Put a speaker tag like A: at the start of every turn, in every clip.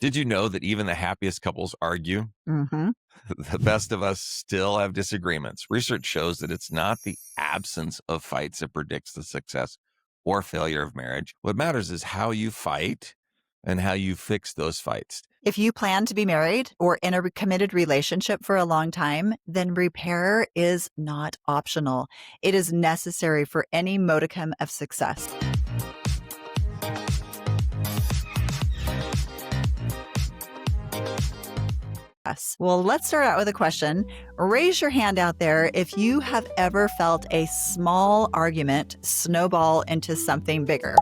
A: Did you know that even the happiest couples argue?
B: Hmm.
A: The best of us still have disagreements. Research shows that it's not the absence of fights that predicts the success or failure of marriage. What matters is how you fight and how you fix those fights.
B: If you plan to be married or in a committed relationship for a long time, then repair is not optional. It is necessary for any modicum of success. Yes. Well, let's start out with a question. Raise your hand out there if you have ever felt a small argument snowball into something bigger.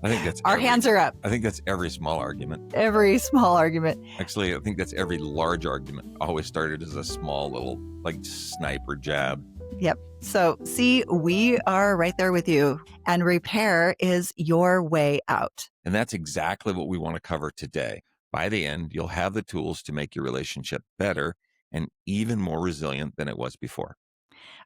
A: I think that's
B: Our hands are up.
A: I think that's every small argument.
B: Every small argument.
A: Actually, I think that's every large argument. Always started as a small little like sniper jab.
B: Yep. So see, we are right there with you. And repair is your way out.
A: And that's exactly what we want to cover today. By the end, you'll have the tools to make your relationship better and even more resilient than it was before,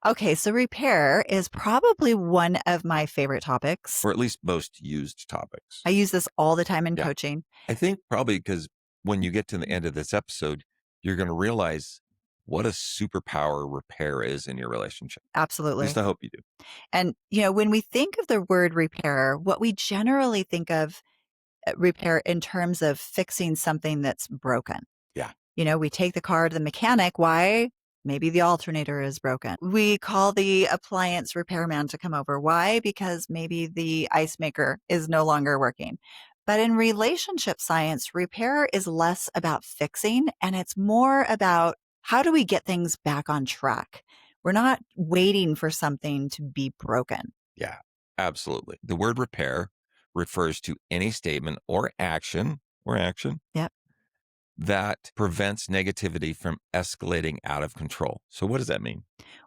B: Okay, so repair is probably one of my favorite topics.
A: or at least most used topics.
B: I use this all the time in
A: Yeah.
B: coaching.
A: I think probably because when you get to the end of this episode, you're going to realize what a superpower repair is in your relationship. At
B: Absolutely.
A: least I hope you do.
B: And, when we think of the word repair, what we generally think of repair in terms of fixing something that's broken.
A: Yeah.
B: We take the car to the mechanic. Why? Maybe the alternator is broken. We call the appliance repairman to come over. Why? Because maybe the ice maker is no longer working. But in relationship science, repair is less about fixing and it's more about how do we get things back on track? We're not waiting for something to be broken.
A: Yeah, absolutely. The word repair refers to any statement or action
B: Yep.
A: that prevents negativity from escalating out of control. So what does that mean?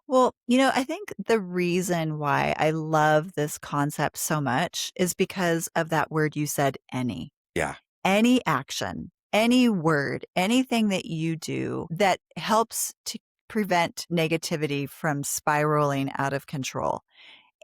B: Well, I think the reason why I love this concept so much is because of that word you said, any.
A: Yeah.
B: Any action, any word, anything that you do that helps to prevent negativity from spiraling out of control.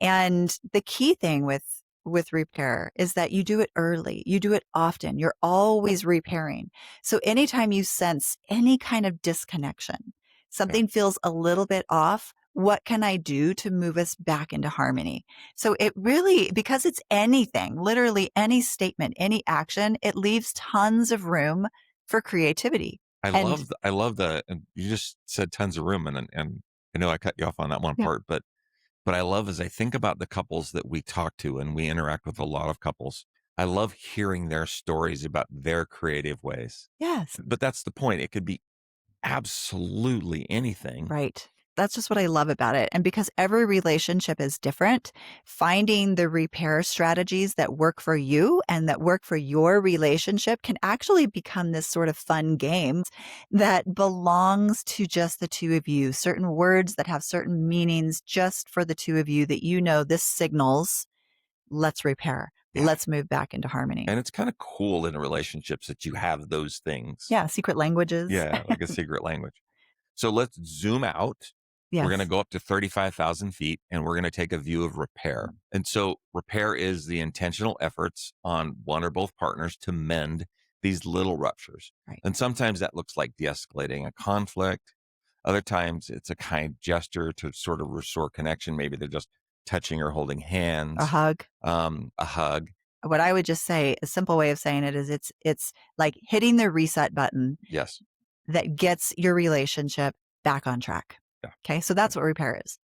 B: And the key thing with repair is that you do it early. You do it often. You're always repairing. So anytime you sense any kind of disconnection, something feels a little bit off, what can I do to move us back into harmony? So it really, because it's anything, literally any statement, any action, it leaves tons of room for creativity.
A: I
B: And
A: love the and you just said tons of room and I know I cut you off on that one
B: yeah,
A: part, but I love as I think about the couples that we talk to and we interact with a lot of couples. I love hearing their stories about their creative ways.
B: yes.
A: But that's the point. It could be absolutely anything.
B: Right. That's just what I love about it. And because every relationship is different, finding the repair strategies that work for you and that work for your relationship can actually become this sort of fun game that belongs to just the two of you. Certain words that have certain meanings just for the two of you that this signals, let's repair.
A: Yeah.
B: Let's move back into harmony.
A: And it's kind of cool in relationships that you have those things.
B: Yeah. Secret languages.
A: Yeah, like a secret language. So let's zoom out.
B: Yes.
A: We're going to go up to 35,000 feet and we're going to take a view of repair. And so repair is the intentional efforts on one or both partners to mend these little ruptures.
B: Right.
A: And sometimes that looks like de-escalating a conflict. Other times it's a kind gesture to sort of restore connection. Maybe they're just touching or holding hands.
B: A hug.
A: A hug.
B: What I would just say, a simple way of saying it is it's like hitting the reset button.
A: Yes.
B: That gets your relationship back on track.
A: Yeah.
B: Okay. So that's what repair is.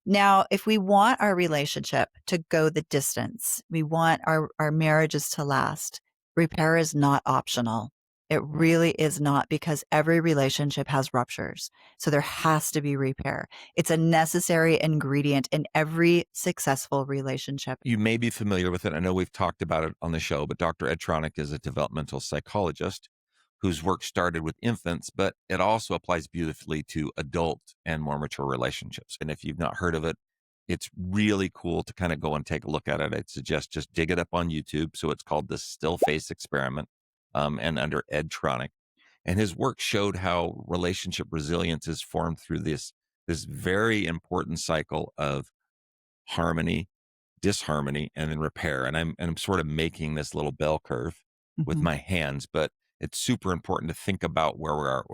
B: Now, if we want our relationship to go the distance, we want our marriages to last, repair is not optional. It really is not, because every relationship has ruptures. So there has to be repair. It's a necessary ingredient in every successful relationship.
A: You may be familiar with it. I know we've talked about it on the show, but Dr. Ed Tronick is a developmental psychologist whose work started with infants, but it also applies beautifully to adult and more mature relationships. And if you've not heard of it, it's really cool to kind of go and take a look at it. I'd suggest just dig it up on YouTube. So it's called the Still Face Experiment, and under Ed Tronick. And his work showed how relationship resilience is formed through this very important cycle of harmony, disharmony, and then repair. And I'm sort of making this little bell curve. with
B: Mhm.
A: my hands, but it's super important to think about where we are.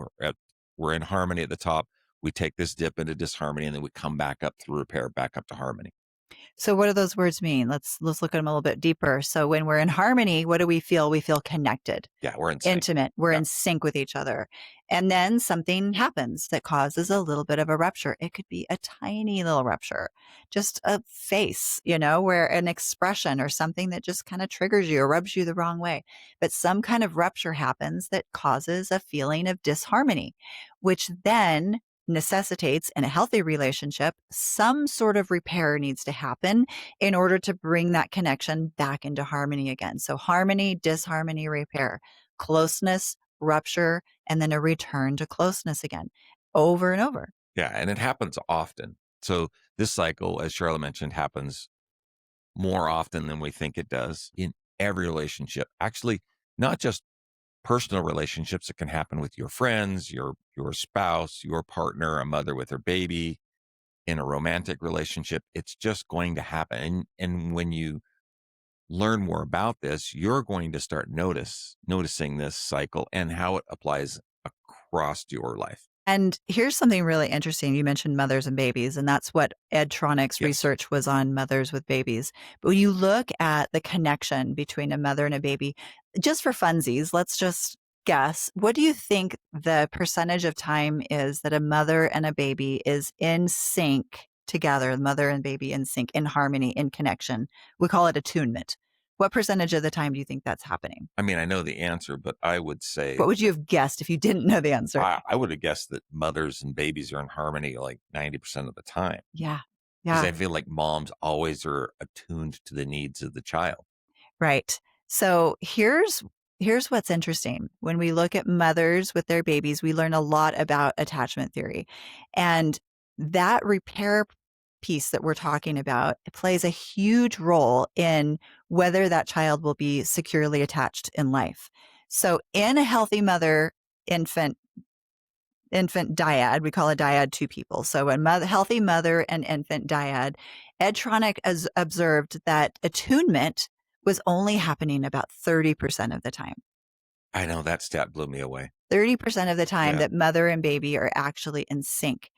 A: We're in harmony at the top. We take this dip into disharmony, and then we come back up through repair, back up to harmony.
B: So what do those words mean? Let's look at them a little bit deeper. So when we're in harmony, what do we feel? We feel connected,
A: Yeah, we're in sync.
B: intimate. We're
A: Yeah.
B: in sync with each other. And then something happens that causes a little bit of a rupture. It could be a tiny little rupture, just a face, where an expression or something that just kind of triggers you or rubs you the wrong way. But some kind of rupture happens that causes a feeling of disharmony, which then necessitates in a healthy relationship, some sort of repair needs to happen in order to bring that connection back into harmony again. So harmony, disharmony, repair, closeness, rupture, and then a return to closeness again over and over.
A: Yeah, and it happens often. So this cycle, as Charlotte mentioned, happens more often than we think it does in every relationship. Actually, not just personal relationships. It can happen with your friends, your spouse, your partner, a mother with her baby, in a romantic relationship. It's just going to happen. And when you learn more about this, you're going to start noticing this cycle and how it applies across your life.
B: And here's something really interesting. You mentioned mothers and babies, and that's what Edtronic's
A: Yes.
B: research was on mothers with babies. But when you look at the connection between a mother and a baby, just for funsies, let's just guess. What do you think the percentage of time is that a mother and a baby is in sync together, the mother and baby in sync, in harmony, in connection? We call it attunement. What percentage of the time do you think that's happening?
A: I mean, I know the answer, but I would say
B: What would you have guessed if you didn't know the answer?
A: I would have guessed that mothers and babies are in harmony like 90% of the time,
B: Yeah.
A: because
B: Yeah.
A: I feel like moms always are attuned to the needs of the child.
B: Right. So here's what's interesting. When we look at mothers with their babies, we learn a lot about attachment theory. And that repair piece that we're talking about, it plays a huge role in whether that child will be securely attached in life. So in a healthy mother infant dyad. We call a dyad two people. So a healthy mother and infant dyad, Edtronic has observed that attunement was only happening about 30% of the time.
A: I know that stat blew me away.
B: 30% of the time
A: Yeah.
B: that mother and baby are actually in sync.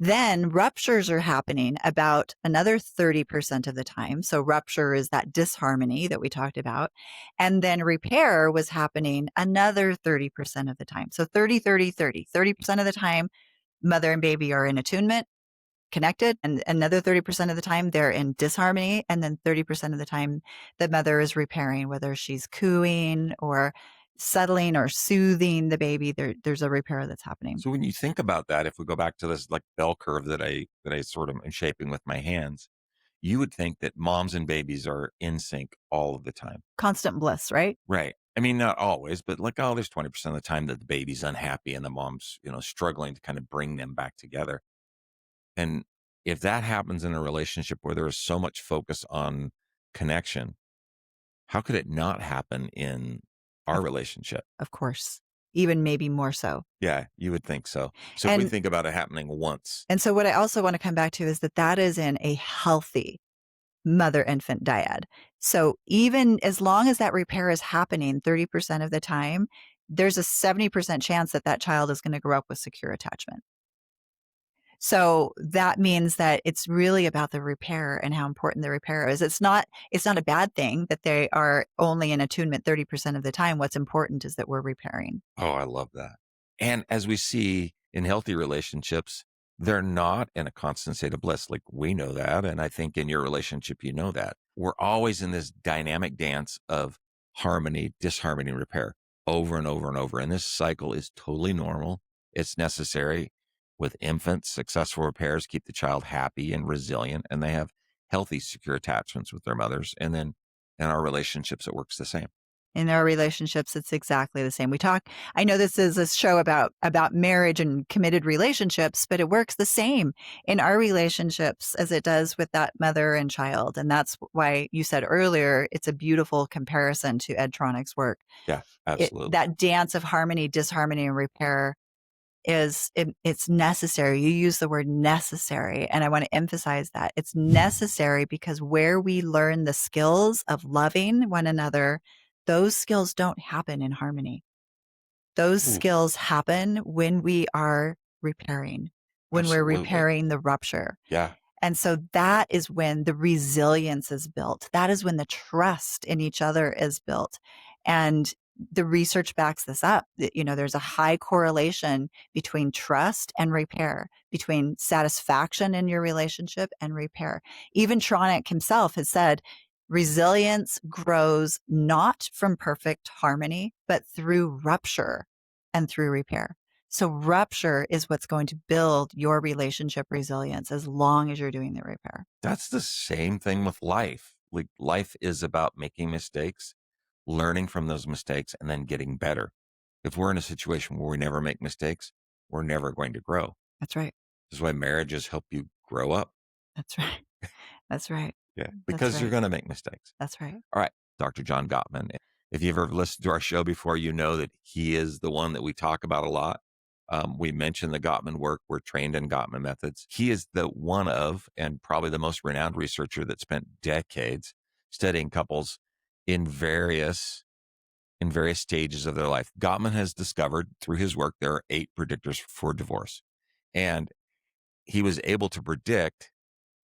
B: Then ruptures are happening about another 30% of the time. So rupture is that disharmony that we talked about. And then repair was happening another 30% of the time. So 30, 30, 30. 30% of the time, mother and baby are in attunement, connected. And another 30% of the time, they're in disharmony. And then 30% of the time, the mother is repairing, whether she's cooing or settling or soothing the baby. There's a repair that's happening.
A: So when you think about that, if we go back to this like bell curve that I sort of am shaping with my hands, you would think that moms and babies are in sync all of the time.
B: Constant bliss, right?
A: Right. I mean, not always, but like, oh, there's 20% of the time that the baby's unhappy and the mom's, struggling to kind of bring them back together. And if that happens in a relationship where there is so much focus on connection, how could it not happen in our
B: Of
A: relationship?
B: of course, even maybe more so.
A: Yeah, you would think so. So if we
B: And
A: think about it happening once,
B: and so what I also wanna come back to is that that is in a healthy mother-infant dyad. So even as long as that repair is happening 30% of the time, there's a 70% chance that that child is gonna grow up with secure attachment. So that means that it's really about the repair and how important the repair is. It's not a bad thing that they are only in attunement 30% of the time. What's important is that we're repairing.
A: oh, I love that. And as we see in healthy relationships, they're not in a constant state of bliss. Like we know that. And I think in your relationship, you know that. We're always in this dynamic dance of harmony, disharmony, and repair over and over and over. And this cycle is totally normal. It's necessary. With infants, successful repairs keep the child happy and resilient, and they have healthy, secure attachments with their mothers. And then in our relationships, it works the same.
B: In our relationships, it's exactly the same. I know this is a show about marriage and committed relationships, but it works the same in our relationships as it does with that mother and child. And that's why you said earlier, it's a beautiful comparison to Edtronic's work.
A: Yeah, absolutely.
B: That dance of harmony, disharmony, and repair it's necessary. You use the word necessary, and I want to emphasize that. It's necessary because where we learn the skills of loving one another, those skills don't happen in harmony. Those
A: Ooh,
B: skills happen when we are repairing, when we're
A: absolutely.
B: repairing the rupture.
A: Yeah.
B: And so that is when the resilience is built. That is when the trust in each other is built. And the research backs this up. There's a high correlation between trust and repair, between satisfaction in your relationship and repair. Even Tronick himself has said resilience grows not from perfect harmony, but through rupture and through repair. So rupture is what's going to build your relationship resilience as long as you're doing the repair.
A: That's the same thing with life. Like life is about making mistakes, learning from those mistakes, and then getting better. If we're in a situation where we never make mistakes, we're never going to grow.
B: That's right.
A: This is why marriages help you grow up.
B: That's right. That's right.
A: Yeah.
B: That's
A: Because you're
B: right.
A: going to make mistakes.
B: That's right.
A: All right. Dr. John Gottman. If you've ever listened to our show before, you know that he is the one that we talk about a lot. We mentioned the Gottman work. We're trained in Gottman methods. He is the one of, and probably the most renowned researcher that spent decades studying couples in various stages of their life. Gottman has discovered through his work there are 8 predictors for divorce, and he was able to predict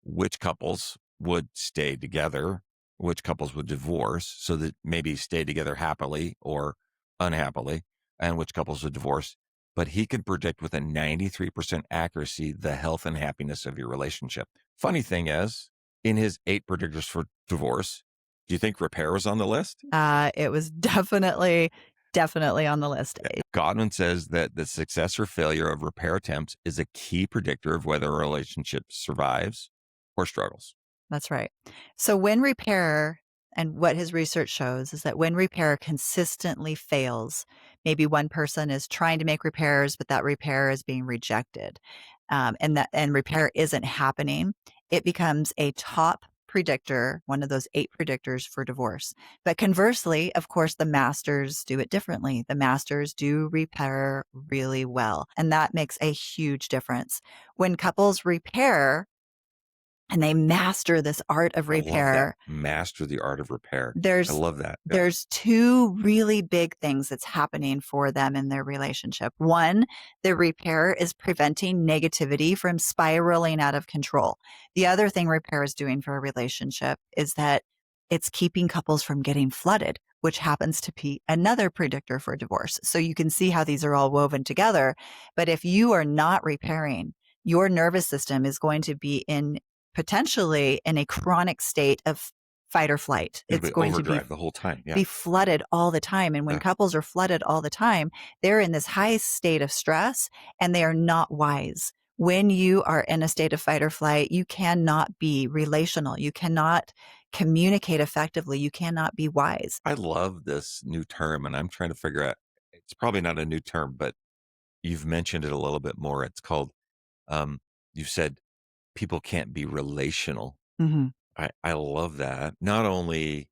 A: which couples would stay together, which couples would divorce, so that maybe stay together happily or unhappily, and which couples would divorce. But he could predict with a 93% accuracy the health and happiness of your relationship. Funny thing is, in his 8 predictors for divorce, do you think repair was on the list?
B: It was definitely on the list.
A: Godwin says that the success or failure of repair attempts is a key predictor of whether a relationship survives or struggles.
B: That's right. So when repair, and what his research shows is that when repair consistently fails, maybe one person is trying to make repairs, but that repair is being rejected, and repair isn't happening, it becomes a top predictor, one of those 8 predictors for divorce. But conversely, of course, the masters do it differently. The masters do repair really well, and that makes a huge difference. When couples repair, and they master this art of
A: I love that.
B: repair,
A: Master the art of repair. I
B: there's
A: love that. Yeah.
B: there's 2 really big things that's happening for them in their relationship. One, the repair is preventing negativity from spiraling out of control. The other thing repair is doing for a relationship is that it's keeping couples from getting flooded, which happens to be another predictor for divorce. So you can see how these are all woven together. But if you are not repairing, your nervous system is going to be potentially in a chronic state of fight or flight.
A: It'll
B: It's
A: be
B: going to
A: overdrive the whole time. Yeah.
B: be flooded all the time. And when
A: Yeah.
B: couples are flooded all the time, they're in this high state of stress and they are not wise. When you are in a state of fight or flight, you cannot be relational. You cannot communicate effectively. You cannot be wise.
A: I love this new term, and I'm trying to figure out, it's probably not a new term, but you've mentioned it a little bit more. It's called, you said people can't be relational.
B: Mhm.
A: I love that. Not only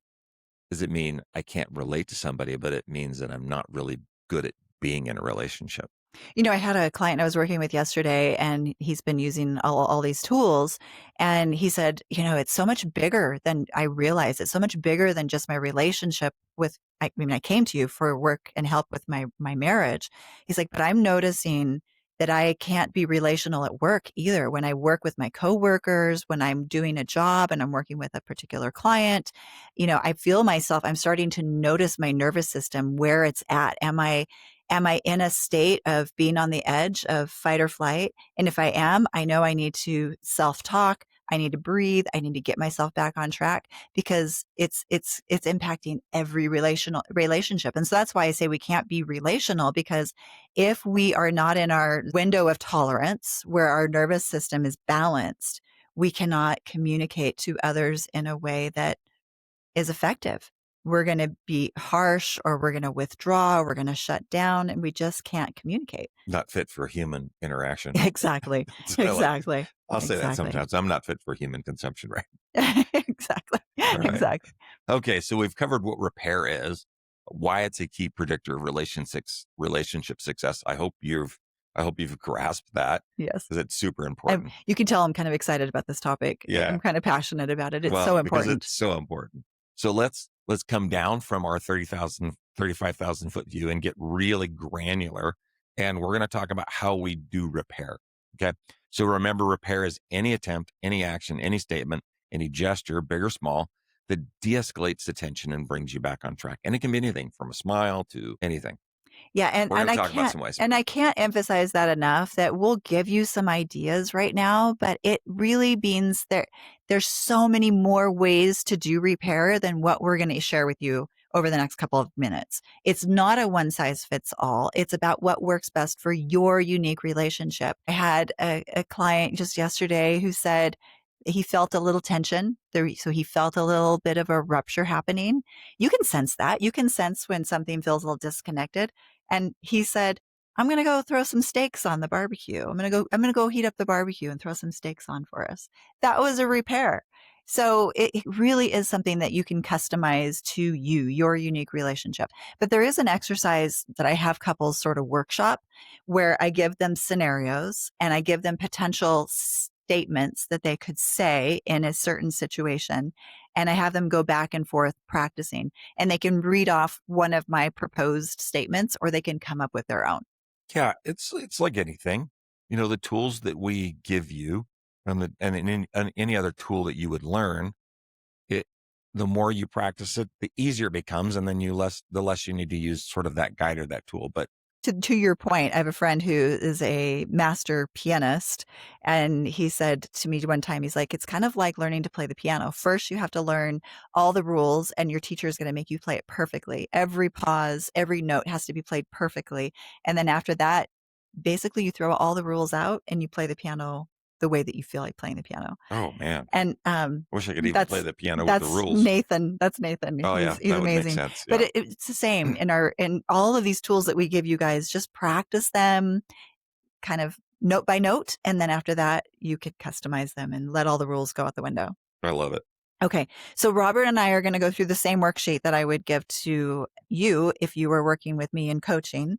A: does it mean I can't relate to somebody, but it means that I'm not really good at being in a relationship.
B: I had a client I was working with yesterday, and he's been using all these tools. And he said, it's so much bigger than I realized. It's so much bigger than just my relationship with, I came to you for work and help with my marriage. He's like, but I'm noticing that I can't be relational at work either. When I work with my coworkers, when I'm doing a job and I'm working with a particular client, I feel myself, I'm starting to notice my nervous system, where it's at. Am I in a state of being on the edge of fight or flight? And if I am, I know I need to self-talk. I need to breathe. I need to get myself back on track, because it's impacting every relationship. And so that's why I say we can't be relational, because if we are not in our window of tolerance where our nervous system is balanced, we cannot communicate to others in a way that is effective. We're going to be harsh, or we're going to withdraw, or we're going to shut down, and we just can't communicate.
A: Not fit for human interaction.
B: Exactly.
A: That's what I like.
B: Exactly.
A: I'll say that
B: Exactly.
A: sometimes. I'm not fit for human consumption, right?
B: Exactly.
A: Right.
B: Exactly.
A: Okay, so we've covered what repair is, why it's a key predictor of relationship success. I hope you've grasped that,
B: Yes.
A: because it's super important.
B: You can tell I'm kind of excited about this topic.
A: Yeah.
B: I'm kind of passionate about it. It's
A: Well,
B: so
A: because
B: important.
A: it's so important. So let's let's come down from our 35,000 foot view and get really granular. And we're going to talk about how we do repair. Okay. So remember, repair is any attempt, any action, any statement, any gesture, big or small, that de-escalates the tension and brings you back on track. And it can be anything from a smile to anything.
B: Yeah,
A: We're going to talk about some ways.
B: I can't emphasize that enough that we'll give you some ideas right now, but it really means there's so many more ways to do repair than what we're going to share with you over the next couple of minutes. It's not a one size fits all. It's about what works best for your unique relationship. I had a client just yesterday who said he felt a little tension. So he felt a little bit of a rupture happening. You can sense that. You can sense when something feels a little disconnected. And he said, I'm going to go throw some steaks on the barbecue. I'm going to go heat up the barbecue and throw some steaks on for us. That was a repair. So it really is something that you can customize to you, your unique relationship. But there is an exercise that I have couples sort of workshop where I give them scenarios and I give them potential statements that they could say in a certain situation. And I have them go back and forth practicing, and they can read off one of my proposed statements or they can come up with their own.
A: Yeah, it's like anything. The tools that we give you and any other tool that you would learn, it the more you practice it, the easier it becomes, and then the less you need to use sort of that guide or that tool. But
B: To your point, I have a friend who is a master pianist, and he said to me one time, he's like, it's kind of like learning to play the piano. First, you have to learn all the rules, and your teacher is going to make you play it perfectly. Every pause, every note has to be played perfectly. And then after that, basically you throw all the rules out and you play the piano the way that you feel like playing the piano.
A: oh man,
B: And
A: wish I could even play the piano with the
B: that's
A: rules.
B: Nathan. That's Nathan.
A: Oh yeah,
B: He's
A: that would make
B: amazing.
A: sense.
B: But
A: Yeah,
B: it's the same in all of these tools that we give you guys. Just practice them, kind of note by note, and then after that, you could customize them and let all the rules go out the window.
A: I love it.
B: Okay, so Robert and I are going to go through the same worksheet that I would give to you if you were working with me in coaching.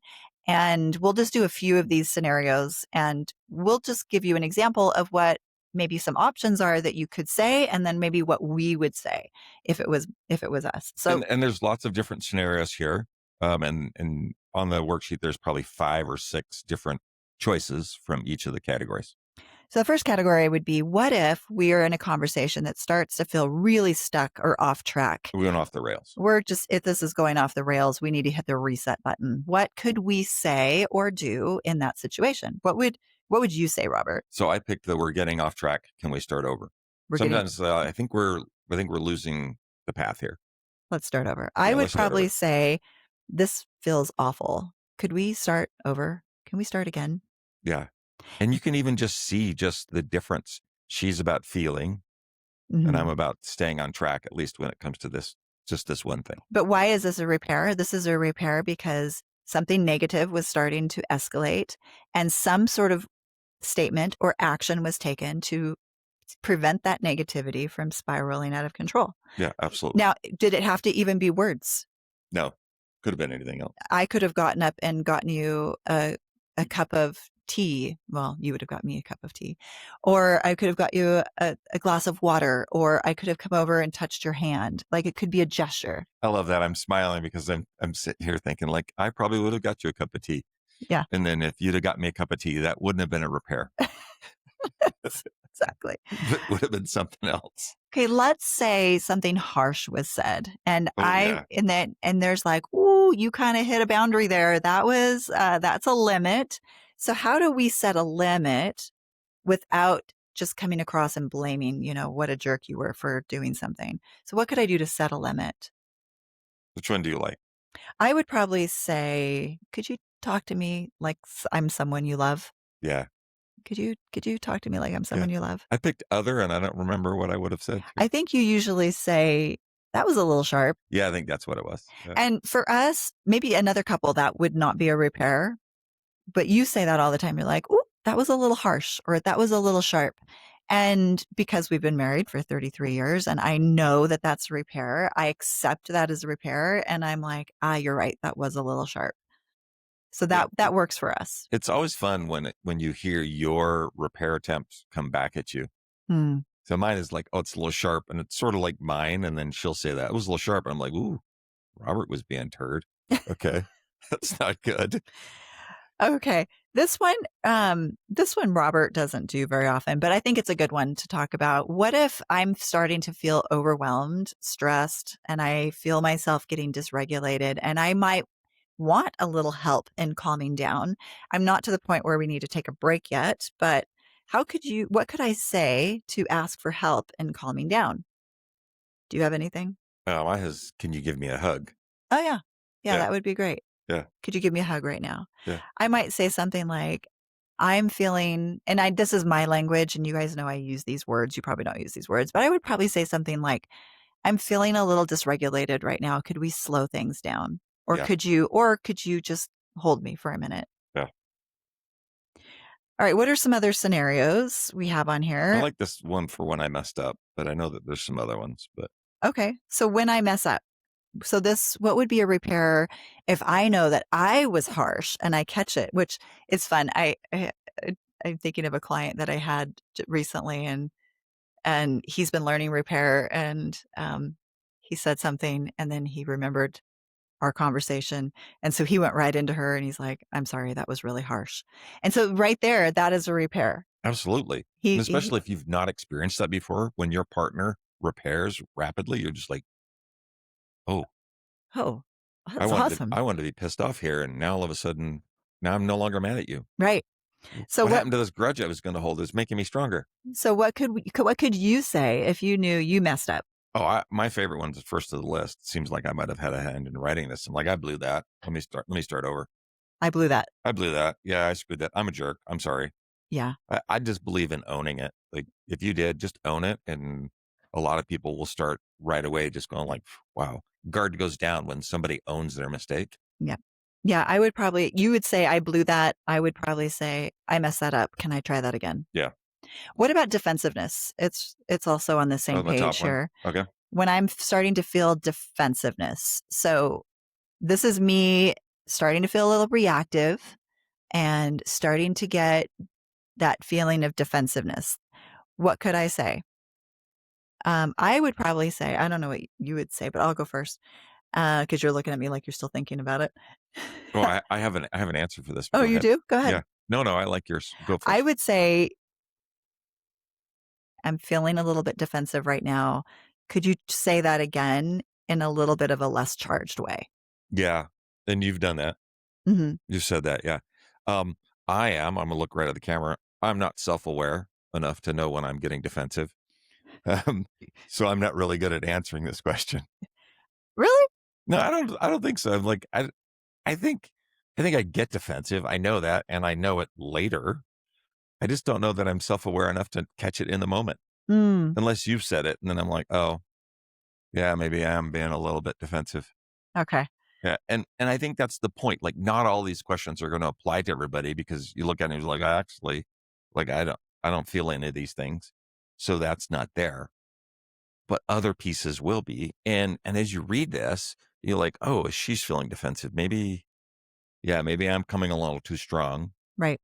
B: And we'll just do a few of these scenarios and we'll just give you an example of what maybe some options are that you could say, and then maybe what we would say if it was us. So
A: And there's lots of different scenarios here. And on the worksheet, there's probably 5 or 6 different choices from each of the categories.
B: So the first category would be, what if we are in a conversation that starts to feel really stuck or off track?
A: We went off the rails.
B: If this is going off the rails, we need to hit the reset button. What could we say or do in that situation? What would you say, Robert?
A: So I picked we're getting off track. Can we start over? Sometimes I think we're losing the path here.
B: Let's start over. I would probably say, this feels awful. Could we start over? Can we start again?
A: Yeah. And you can even just see just the difference. She's about feeling and I'm about staying on track, at least when it comes to this one thing.
B: But why is this a repair? This is a repair because something negative was starting to escalate and some sort of statement or action was taken to prevent that negativity from spiraling out of control.
A: Yeah, absolutely.
B: Now, did it have to even be words?
A: No, could have been anything else.
B: I could have gotten up and gotten you a cup of tea. Well, you would have got me a cup of tea. Or I could have got you a glass of water, or I could have come over and touched your hand. Like, it could be a gesture.
A: I love that. I'm smiling because I'm sitting here thinking, like, I probably would have got you a cup of tea.
B: Yeah.
A: And then if you'd have got me a cup of tea, that wouldn't have been a repair.
B: Exactly.
A: It would have been something else.
B: Okay, let's say something harsh was said, and
A: Yeah.
B: and there's like, ooh, you kind of hit a boundary there. That's a limit. So how do we set a limit without just coming across and blaming, what a jerk you were for doing something? So what could I do to set a limit?
A: Which one do you like?
B: I would probably say, could you talk to me like I'm someone you love?
A: Yeah.
B: Could you talk to me like I'm someone you love?
A: I picked other, and I don't remember what I would have said.
B: I think you usually say, that was a little sharp.
A: Yeah, I think that's what it was. Yeah.
B: And for us, maybe another couple, that would not be a repair, but you say that all the time. You're like, ooh, that was a little harsh, or that was a little sharp. And because we've been married for 33 years and I know that that's a repair, I accept that as a repair. And I'm like, you're right. That was a little sharp. So that works for us.
A: It's always fun when you hear your repair attempts come back at you. So mine is like, oh, it's a little sharp, and it's sort of like mine. And then she'll say that it was a little sharp. And I'm like, ooh, Robert was being turd. Okay, that's not good.
B: Okay. This one Robert doesn't do very often, but I think it's a good one to talk about. What if I'm starting to feel overwhelmed, stressed, and I feel myself getting dysregulated, and I might want a little help in calming down? I'm not to the point where we need to take a break yet, but what could I say to ask for help in calming down? Do you have anything?
A: Mine has, can you give me a hug?
B: Oh, yeah. Yeah,
A: Yeah,
B: that would be great.
A: yeah,
B: Could you give me a hug right now?
A: yeah,
B: I might say something like, I'm feeling, and this is my language, and you guys know I use these words. You probably don't use these words, but I would probably say something like, I'm feeling a little dysregulated right now. Could we slow things down?
A: yeah,
B: Or could you just hold me for a minute?
A: yeah.
B: All right. What are some other scenarios we have on
A: I
B: here?
A: like this one for when I messed up, but I know that there's some other ones. But
B: Okay. So when I mess up, what would be a repair if I know that I was harsh and I catch it, which is fun. I'm thinking of a client that I had recently, and he's been learning repair, and he said something, and then he remembered our conversation, and so he went right into her, and he's like, "I'm sorry, that was really harsh." And so right there, that is a repair.
A: absolutely, and
B: He
A: especially if you've not experienced that before, when your partner repairs rapidly, you're just like, oh,
B: Oh, that's awesome.
A: I wanted to be pissed off here, and now all of a sudden, now I'm no longer mad at you.
B: Right. So
A: What
B: what
A: happened to this grudge I was going to hold? Is making me stronger.
B: what could you say if you knew you messed up?
A: Oh, my favorite one's first to the list. Seems like I might have had a hand in writing this. I'm like, I blew that. Let me start over.
B: I blew that.
A: I blew that. Yeah, I screwed that. I'm a jerk. I'm sorry.
B: Yeah.
A: I just believe in owning it. Like if you did, just own it. And a lot of people will start right away just going like, wow, guard goes down when somebody owns their mistake.
B: Yeah. Yeah, you would say, "I blew that." I would probably say, "I messed that up. Can I try that again?"
A: Yeah.
B: What about defensiveness? It's also on the
A: That
B: same
A: was my
B: page
A: top one.
B: here.
A: Okay.
B: When I'm starting to feel defensiveness. So this is me starting to feel a little reactive and starting to get that feeling of defensiveness. What could I say? I would probably say, I don't know what you would say, but I'll go first, because you're looking at me like you're still thinking about it.
A: Well, I have an answer for this, but
B: Oh,
A: go
B: you
A: ahead.
B: do? Go ahead.
A: Yeah. No, no, I like yours. Go
B: I
A: first.
B: would say, I'm feeling a little bit defensive right now. Could you say that again in a little bit of a less charged way?
A: Yeah. And you've done that.
B: Mhm.
A: You said that. Yeah. Um, I'm gonna look right at the camera. I'm not self-aware enough to know when I'm getting defensive. Um, so I'm not really good at answering this question.
B: Really?
A: No, I don't think so. I'm like, I think, I think I get defensive. I know that. And I know it later. I just don't know that I'm self-aware enough to catch it in the moment
B: Mm,
A: unless you've said it. And then I'm like, oh, yeah, maybe I am being a little bit defensive.
B: okay.
A: Yeah, and I think that's the point. Like, not all these questions are going to apply to everybody because you look at it and you're like, actually, like I don't feel any of these things, so that's not there. But other pieces will be. And as you read this, you're like, oh, she's feeling defensive. Maybe, yeah, maybe I'm coming a little too strong.
B: Right.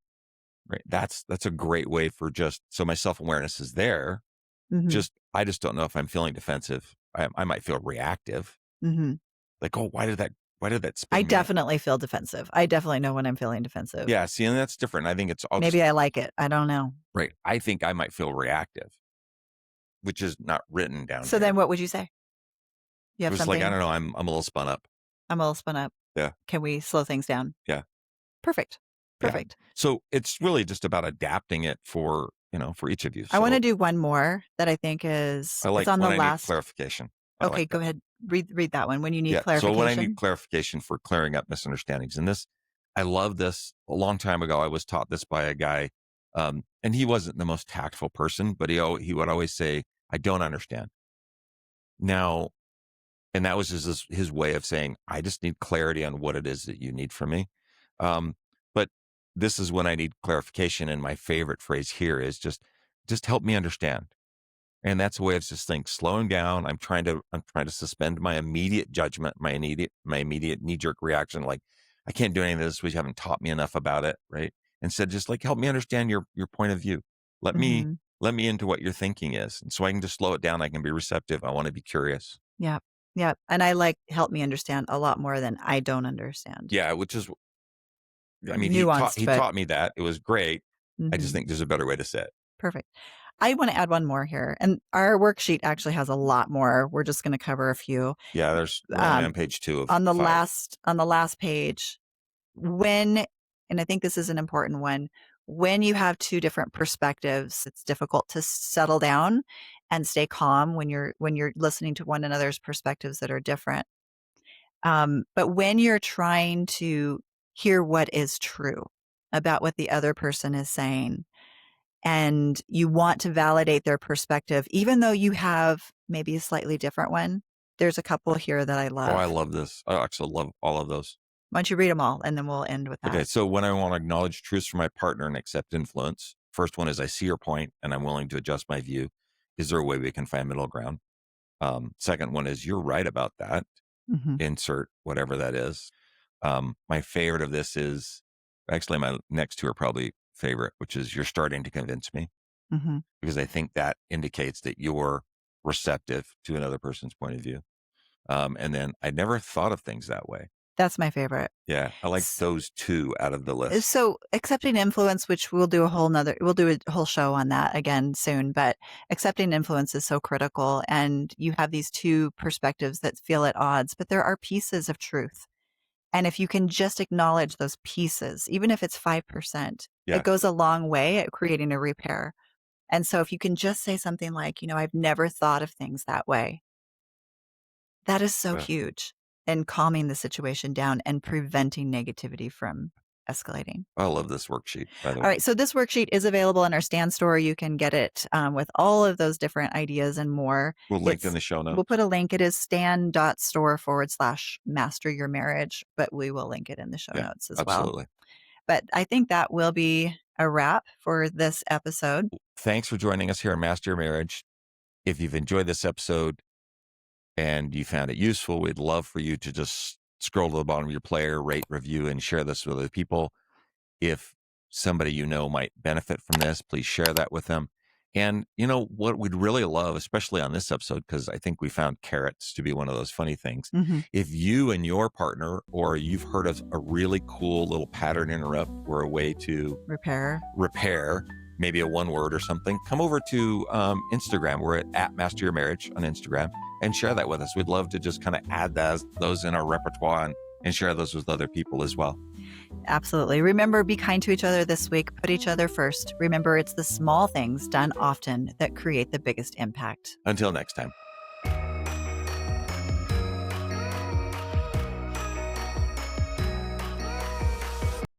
A: Right. That's a great way for just so my self awareness is there.
B: Mhm.
A: Just I just don't know if I'm feeling defensive. I might feel reactive.
B: Mhm.
A: Like, oh, why did that
B: I
A: spin me?
B: definitely feel defensive. I definitely know when I'm feeling defensive.
A: Yeah, see, and that's different. I think it's all just
B: Maybe I like it. I don't know.
A: right. I think I might feel reactive, which is not written down
B: So then
A: here.
B: what would you say? You
A: It
B: have
A: was like, I
B: something?
A: don't know, I'm a little spun up.
B: I'm a little spun up.
A: Yeah,
B: Can we slow things down?
A: yeah,
B: Perfect.
A: yeah.
B: Perfect.
A: So it's really just about adapting it for, for each of you.
B: I wanna
A: So
B: do one more that I think
A: I
B: it's
A: like
B: on the
A: when I need
B: last.
A: clarification. I
B: Okay,
A: like
B: go
A: that.
B: ahead. Read that one. When you need
A: Yeah. So when I need
B: clarification?
A: clarification for clearing up misunderstandings, and this, I love this. A long time ago, I was taught this by a guy, and he wasn't the most tactful person, but he would always say, "I don't understand." Now, and that was just his way of saying, I just need clarity on what it is that you need from me. But this is when I need clarification. And my favorite phrase here is just help me understand. And that's a way of just think, slowing down. I'm trying to suspend my immediate judgment, my immediate knee jerk reaction. Like, I can't do any of this. We haven't taught me enough about it. Right. Instead, just like help me understand your point of view. Let me,
B: Mhm.
A: Let me into what your thinking is. And so I can just slow it down. I can be receptive. I want to be curious.
B: Yep. Yep. And I like help me understand a lot more than I don't understand.
A: Yeah, which is, I mean,
B: Nuanced,
A: he
B: but
A: taught me that. It was great. I just
B: mhm,
A: think there's a better way to say it.
B: perfect. I want to add one more here. And our worksheet actually has a lot more. We're just going to cover a few.
A: Yeah, we're only
B: Um,
A: on page 2 of
B: on the
A: 5.
B: last page, when, and I think this is an important one, when you have two different perspectives, it's difficult to settle down and stay calm when you're listening to one another's perspectives that are different. But when you're trying to hear what is true about what the other person is saying, and you want to validate their perspective, even though you have maybe a slightly different one, there's a couple here that I
A: Oh, I
B: love.
A: love this. I actually love all of those.
B: Why don't you read them all, and then we'll end with
A: Okay,
B: that.
A: so when I want to acknowledge truths from my partner and accept influence, first one is I see your point and I'm willing to adjust my view. Is there a way we can find middle ground? Second one is you're right about that.
B: Mhm,
A: Insert whatever that is. My favorite of this is actually my next two are probably favorite, which is you're starting to convince me
B: mhm.
A: because I think that indicates that you're receptive to another person's point of view. And then I never thought of things that way.
B: That's my favorite.
A: Yeah, I like
B: S
A: those two out of the list.
B: so accepting influence, which we'll do a whole show on that again soon, but accepting influence is so critical, and you have these two perspectives that feel at odds, but there are pieces of truth. And if you can just acknowledge those pieces, even if it's 5%, it
A: Yeah,
B: goes a long way at creating a repair. And so if you can just say something like, I've never thought of things that way, that is so
A: uh,
B: huge in calming the situation down and preventing negativity from escalating.
A: I love this worksheet, by the
B: All
A: way.
B: right. So this worksheet is available in our Stand store. You can get it with all of those different ideas and more.
A: We'll link in the show
B: We'll put
A: notes.
B: a link. It is stand.store/master your marriage, but we will link it in the show
A: Yeah,
B: notes as well.
A: absolutely.
B: But I think that will be a wrap for this episode.
A: Thanks for joining us here on Master Your Marriage. If you've enjoyed this episode and you found it useful, we'd love for you to just scroll to the bottom of your player, rate, review, and share this with other people. If somebody you know might benefit from this, please share that with them. And what we'd really love, especially on this episode, because I think we found carrots to be one of those funny things.
B: Mhm.
A: If you and your partner, or you've heard of a really cool little pattern interrupt or a way to
B: Repair.
A: repair, maybe a one word or something, come over to Instagram. We're at Master Your Marriage on Instagram and share that with us. We'd love to just kind of add those in our repertoire and share those with other people as well.
B: Absolutely. Remember, be kind to each other this week. Put each other first. Remember, it's the small things done often that create the biggest impact.
A: Until next time.